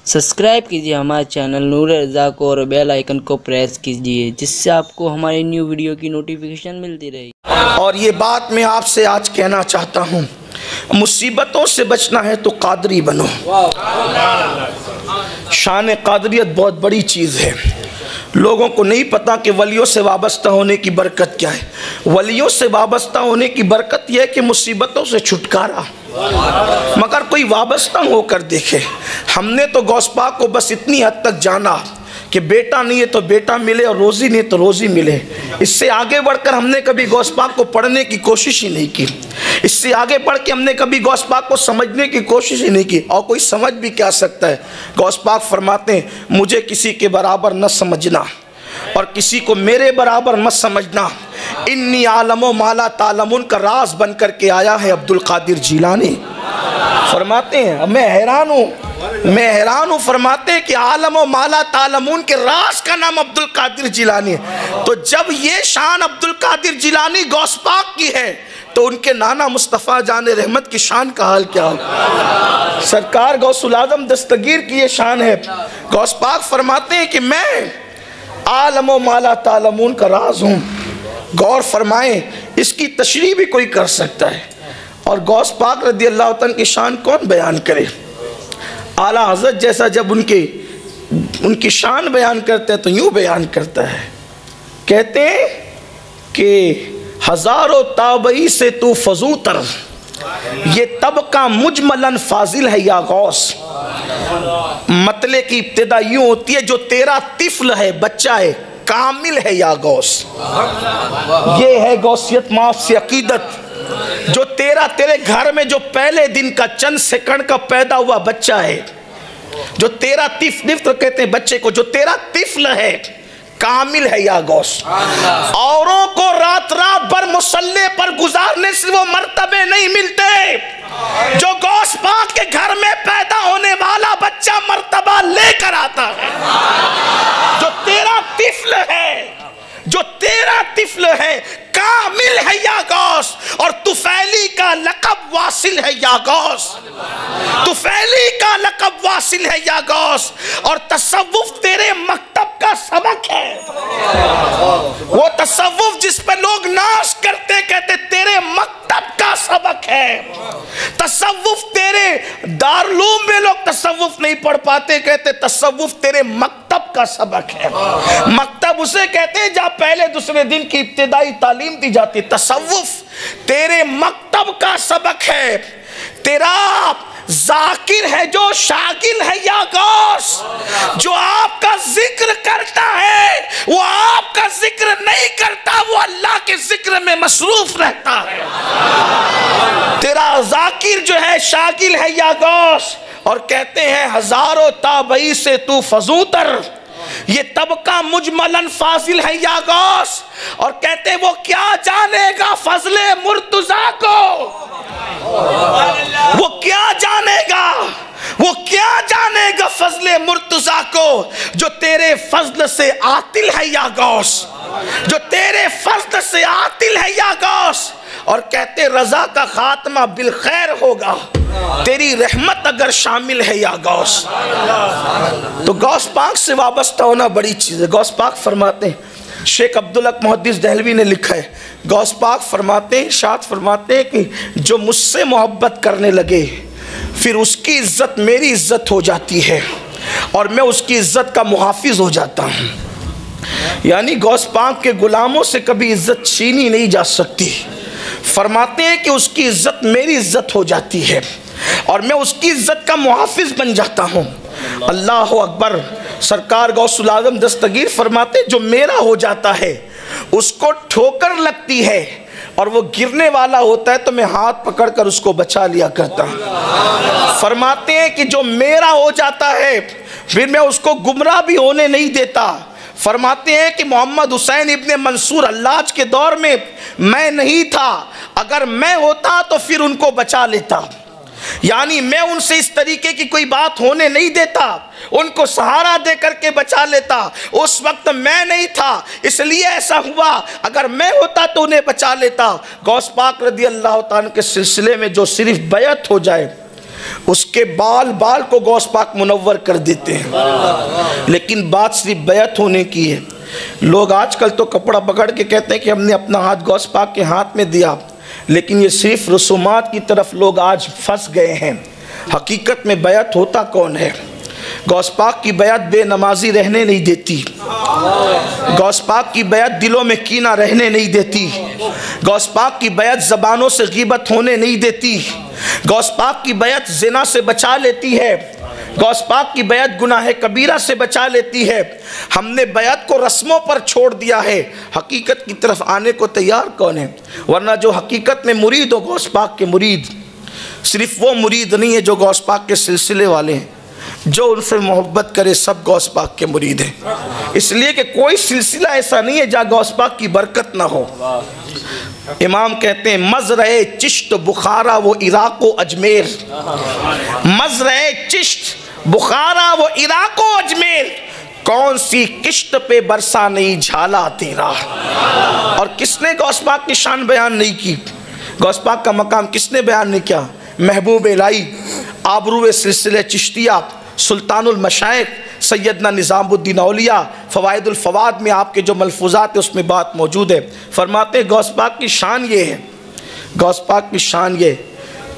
Subscribe कीजिए हमारे channel नूर रज़ा को और बेल आइकन को प्रेस कीजिए, जिससे आपको हमारी न्यू वीडियो की नोटिफिकेशन मिलती रहे। और ये बात मैं आपसे आज कहना चाहता हूँ, मुसीबतों से बचना है तो कादरी बनो। शान कादरियत बहुत बड़ी चीज़ है। लोगों को नहीं पता कि वलियों से वाबस्ता होने की बरकत क्या है। वलियों से वाबस्ता होने की बरकत यह है कि मुसीबतों से छुटकारा। मगर कोई वाबस्ता होकर देखे। हमने तो गौस पाक को बस इतनी हद तक जाना कि बेटा नहीं है तो बेटा मिले और रोज़ी नहीं तो रोज़ी मिले। इससे आगे बढ़कर हमने कभी गौस पाक को पढ़ने की कोशिश ही नहीं की। इससे आगे बढ़ के हमने कभी गौस पाक को समझने की कोशिश ही नहीं की। और कोई समझ भी क्या सकता है। गौस पाक फरमाते हैं, मुझे किसी के बराबर न समझना और किसी को मेरे बराबर मत समझना। इन्नी आलमो माला तालमुन का राज बन करके आया है अब्दुल कादिर जिलानी। फरमाते हैं मैं हैरान हूँ। फरमाते हैं कि आलम व माला तालमून के राज का नाम अब्दुल कादिर जिलानी है। तो जब ये शान अब्दुल कादिर जिलानी गौस पाक की है तो उनके नाना मुस्तफ़ा जाने रहमत की शान का हाल क्या हो। सरकार गौसुल आज़म दस्तगीर की ये शान है। गौस पाक फरमाते हैं कि मैं आलम व माला तालमून का राज हूँ। गौर फरमाएं, इसकी तशरीह भी कोई कर सकता है। और गौस पाक रज़ी अल्लाह तआला की शान कौन बयान करे। आला हज़रत जैसा जब उनकी शान बयान करते हैं तो यूँ बयान करता है, कहते हैं कि हज़ारों ताबई से तू फजूतर, ये तबका मुजमलन फाजिल है या गौस। मतले की इब्तिदा यूँ होती है, जो तेरा तिफल है, बच्चा है, कामिल है या गौस। ये है गौसियत माफ से अकीदत। जो तेरे घर में जो पहले दिन का चंद सेकंड का पैदा हुआ बच्चा है, जो तेरा तिफ्ल कहते हैं बच्चे को, जो तेरा तिफ्ल है, कामिल है या गौस। औरों को रात भर मुसल्ले पर गुजारने से वो मर्तबे नहीं मिलते जो गौस पाक के घर में पैदा होने वाला बच्चा मर्तबा लेकर आता है। जो तेरा तिफ्ल है, जो तेरा तिफ्ल है, कामिल है या गौस। और तुफैली का लक़ब वासिल है या गौस। तुफैली का लक़ब वासिल है या गौस। और तसव्वुफ तेरे मकतब का सबक है। वो तसव्वुफ जिस पर लोग नाश करते, कहते तेरे मकतब का सबक है। तसव्वुफ तेरे दारुलूम में लोग तसव्वुफ नहीं पढ़ पाते, कहते तसव्वुफ तेरे मकतब का सबक है। मकतब उसे कहते हैं जहाँ पहले दूसरे दिन की इब्तिदाई तालीम दी जाती। तसव्वुफ तेरे मकतब का सबक है। तेरा जाकिर है जो शागिल है या गौस। जो आपका जिक्र करता है वो आपका जिक्र नहीं करता, वो अल्लाह के जिक्र में मसरूफ रहता है। तेरा जाकिर जो है शागिल है या गौस। और कहते हैं हजारों ताबई से तू फजूतर, ये तबका मुजमलन फाजिल है या गौस। और कहते वो क्या जानेगा फजले मुर्तजा को, वो क्या जानेगा, वो क्या जानेगा फजले मुर्तजा को। जो तेरे फजल से आतिल है या गौस, जो तेरे फजल से आतिल है या गौस। और कहते रजा का खात्मा बिल खैर होगा, तेरी रहमत अगर शामिल है या गौस। तो गौस पाक से वाबस्ता होना बड़ी चीज़ है। गौस पाक फरमाते हैं, शेख अब्दुल हक मुहद्दिस दहलवी ने लिखा है, गौस पाक फरमाते हैं, इरशाद फरमाते हैं कि जो मुझसे मोहब्बत करने लगे फिर उसकी इज्जत मेरी इज्जत हो जाती है और मैं उसकी इज्जत का मुहाफिज हो जाता हूँ। यानी गौस पाक के गुलामों से कभी इज्जत छीनी नहीं जा सकती। फरमाते हैं कि उसकी इज्जत मेरी इज्जत हो जाती है और मैं उसकी इज्जत का मुहाफिज बन जाता हूँ। अल्लाह अकबर। सरकार गौसुल आज़म दस्तगीर फरमाते, जो मेरा हो जाता है उसको ठोकर लगती है और वो गिरने वाला होता है तो मैं हाथ पकड़कर उसको बचा लिया करता हूँ। फरमाते हैं कि जो मेरा हो जाता है फिर मैं उसको गुमराह भी होने नहीं देता। फरमाते हैं कि मोहम्मद हुसैन इब्ने मंसूर हल्लाज के दौर में मैं नहीं था, अगर मैं होता तो फिर उनको बचा लेता। यानी मैं उनसे इस तरीके की कोई बात होने नहीं देता, उनको सहारा दे करके बचा लेता। उस वक्त मैं नहीं था इसलिए ऐसा हुआ, अगर मैं होता तो उन्हें बचा लेता। गौस पाक रज़ी अल्लाह ताला के सिलसिले में जो सिर्फ बैत हो जाए, उसके बाल बाल को गौस पाक मुनव्वर कर देते हैं। लेकिन बात सिर्फ बैत होने की है। लोग आजकल तो कपड़ा पकड़ के कहते हैं कि हमने अपना हाथ गौस पाक के हाथ में दिया, लेकिन ये सिर्फ रसूमात की तरफ लोग आज फंस गए हैं। हकीकत में बैत होता कौन है? गौस पाक की बैत बेनमाजी रहने नहीं देती। गौस पाक की बैत दिलों में कीना रहने नहीं देती। गौस पाक की बैत ज़बानों से ग़ीबत होने नहीं देती। गौस पाक की बैत ज़िना से बचा लेती है। गौस पाक की बैत गुनाह कबीरा से बचा लेती है। हमने बैत को रस्मों पर छोड़ दिया है, हकीकत की तरफ आने को तैयार कौन है? वरना जो हकीकत में मुरीद हो गौस पाक के मुरीद, सिर्फ वो मुरीद नहीं है जो गौस पाक के सिलसिले वाले हैं। जो उनसे मोहब्बत करे सब गौस पाक के मुरीद हैं। इसलिए कि कोई सिलसिला ऐसा नहीं है जहाँ गौस पाक की बरकत ना हो। इमाम कहते हैं मज़रए चिश्त बुखारा वो इराक़ व अजमेर, मज़रए चिश्त बुखारा वो इराक़ व अजमेर, कौन सी किश्त पे बरसा नहीं झाला तेरा। और किसने गौस पाक की शान बयान नहीं की? गौस पाक का मकाम किसने बयान नहीं किया? महबूब इलाही, आबरूए सिलसिले चिश्तिया, सुल्तानुल मशाइख सैयदना निज़ामुद्दीन औलिया, फ़वाइदुल फ़वाद में आपके जो मलफूज़ात है उसमें बात मौजूद है। फरमाते हैं गौस पाक की शान ये है, गौस पाक की शान ये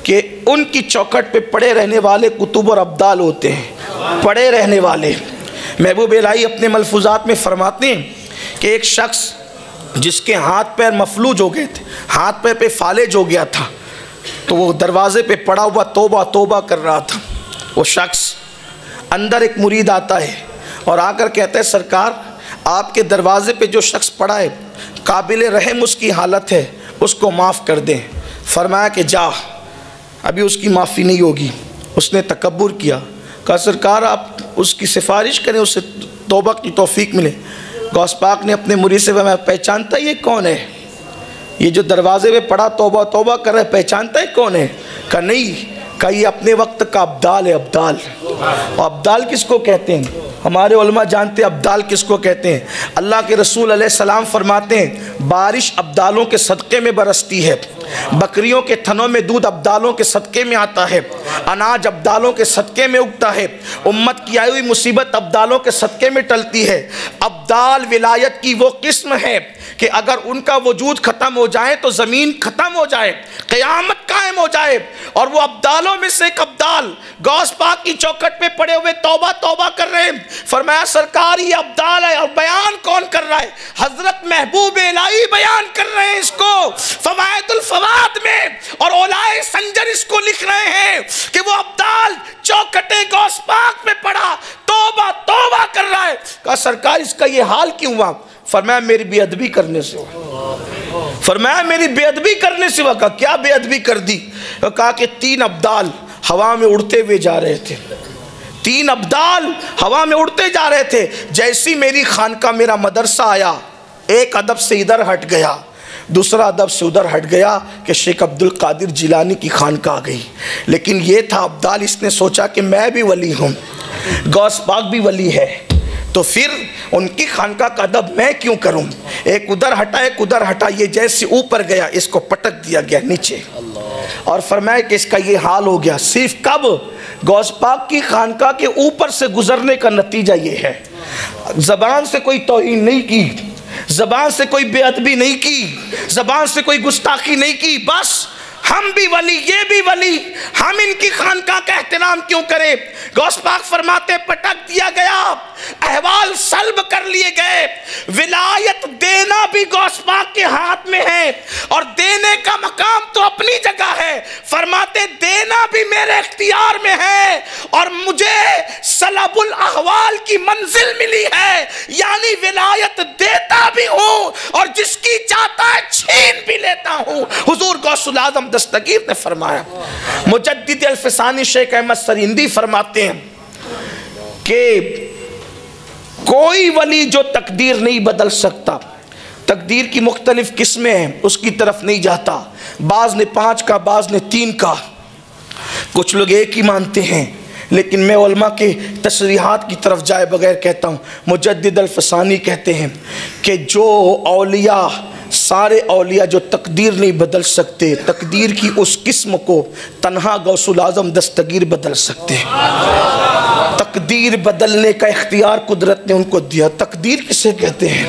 कि उनकी चौखट पे पड़े रहने वाले कुतुब और अब्दाल होते हैं, पड़े रहने वाले। महबूब इलाही अपने मलफूज़ात में फरमाते हैं कि एक शख्स जिसके हाथ पैर मफलूज हो गए थे, हाथ पैर पे फालिज हो गया था, तो वो दरवाजे पे पड़ा हुआ तौबा तौबा कर रहा था। वो शख्स, अंदर एक मुरीद आता है और आकर कहता है सरकार आपके दरवाजे पे जो शख्स पड़ा है काबिल रहम उसकी हालत है, उसको माफ़ कर दें। फरमाया कि जा, अभी उसकी माफ़ी नहीं होगी। उसने तकब्बुर किया, कहा सरकार आप उसकी सिफारिश करें, उससे तौबा की तौफीक मिले। गौस पाक ने अपने मुरीद से मैं पहचानता ये कौन है? ये जो दरवाजे में पड़ा तौबा तौबा कर रहा है, पहचानता है कौन है? कहा नहीं, कहा ये अपने वक्त का अब्दाल है, अब्दाल। और अब्दाल किसको कहते हैं? हमारे उलमा जानते हैं अब्दाल किसको कहते हैं। अल्लाह के रसूल अलैहिस्सलाम फरमाते हैं बारिश अब्दालों के सदक़े में बरसती है, बकरियों के थनों में दूध अब्दालों के सदक़े में आता है, अनाज अब्दालों के सदक़े में उगता है, उम्मत की आई हुई मुसीबत अब्दालों के सदक़े में टलती है। अब्दाल विलायत की वो किस्म है कि अगर उनका वजूद ख़त्म हो जाए तो ज़मीन ख़त्म हो जाए, क़यामत कायम हो जाए। और वो अब्दालों में से एक अब्दाल गौस पाक की चौखट पे पड़े हुए तौबा तौबा कर रहे हैं। फरमाया सरकार ये अब्दाल है। और बयान कौन कर रहा है? हज़रत महबूब इलाही बयान कर रहे हैं इसको फ़वाइदुल फ़वाद में, और औलाए संजर इसको लिख रहे हैं कि वो अब्दाल चौखटे गौस पाक पे पड़ा तौबा तौबा कर रहा है। कहा सरकार इसका ये हाल क्यों हुआ? फरमाया मेरी बेअदबी करने से। फरमाया मेरी बेअदबी करने से। कहा क्या बेअदबी कर दी? कहा कि 3 अब्दाल हवा में उड़ते हुए जा रहे थे, 3 अब्दाल हवा में उड़ते जा रहे थे। जैसी मेरी खानका मेरा मदरसा आया, एक अदब से इधर हट गया, दूसरा अदब से उधर हट गया कि शेख अब्दुल कादिर जिलानी की खानका आ गई। लेकिन ये था अब्दाल, इसने सोचा कि मैं भी वली हूँ, गौस पाक भी वली है, तो फिर उनकी खानका का अदब मैं क्यों करूं? एक उधर हटा एक उधर हटा, ये जैसे ऊपर गया इसको पटक दिया गया नीचे। और फरमाया कि इसका ये हाल हो गया। सिर्फ कब? गौस पाक की खानका के ऊपर से गुजरने का नतीजा ये है। ज़बान से कोई तौहीन नहीं की, ज़बान से कोई बेअदबी नहीं की, ज़बान से कोई गुस्ताखी नहीं की, बस हम भी वली ये भी वली, हम इनकी खानका का एहतराम क्यों करें? गौस पाक फरमाते पटक दिया गया, अहवाल सल्ब कर लिए गए। विलायत देना भी गौस पाक के हाथ में है, और देने का मकाम तो अपनी जगह है। फरमाते देना भी मेरे इख्तियार में है, और मुझे सलबुल अहवाल की मंजिल मिली है, यानी विलायत देता भी हूँ और जिसकी चाहता है छीन भी लेता हूँ। हुजूर गौसुल आज़म दस्तगीर ने फरमाया। मुजद्दिद अल-फ़सानी शेख अहमद सरिंदी फरमाते हैं कि कोई वली जो तकदीर नहीं बदल सकता, तकदीर की मुख्तलिफ किस्में हैं, उसकी तरफ नहीं जाता। बाज़ ने 5 का, बाज़ ने 3 का, कुछ लोग एक ही मानते हैं। लेकिन मैं उलमा के तशरीहात की तरफ जाए बगैर कहता हूँ, मुजद्दिद अल-फ़सानी कहते हैं कि जो औलिया सारे औलिया जो तकदीर नहीं बदल सकते, तकदीर की उस किस्म को तन्हा गौसुल आज़म दस्तगीर बदल सकते हैं। तकदीर बदलने का इख्तियार कुदरत ने उनको दिया। तकदीर किसे कहते हैं?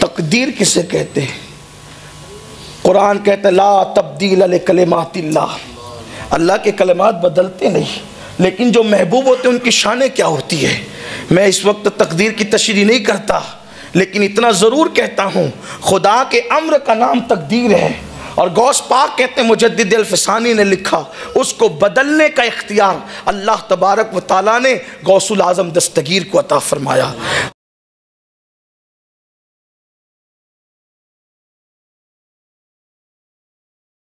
तकदीर किसे कहते हैं? कुरान कहता है ला तब्दील लिकलिमातिल्लाह, अल्लाह के कलमात बदलते नहीं, लेकिन जो महबूब होते हैं उनकी शान क्या होती है। मैं इस वक्त तकदीर की तशरीह नहीं करता, लेकिन इतना ज़रूर कहता हूँ खुदा के अम्र का नाम तकदीर है। और गौस पाक कहते हैं मुजद्दिद अल-फ़सानी ने लिखा, उसको बदलने का इख्तियार अल्लाह तबारक व तआला ने गौसुल आज़म दस्तगीर को अता फरमाया।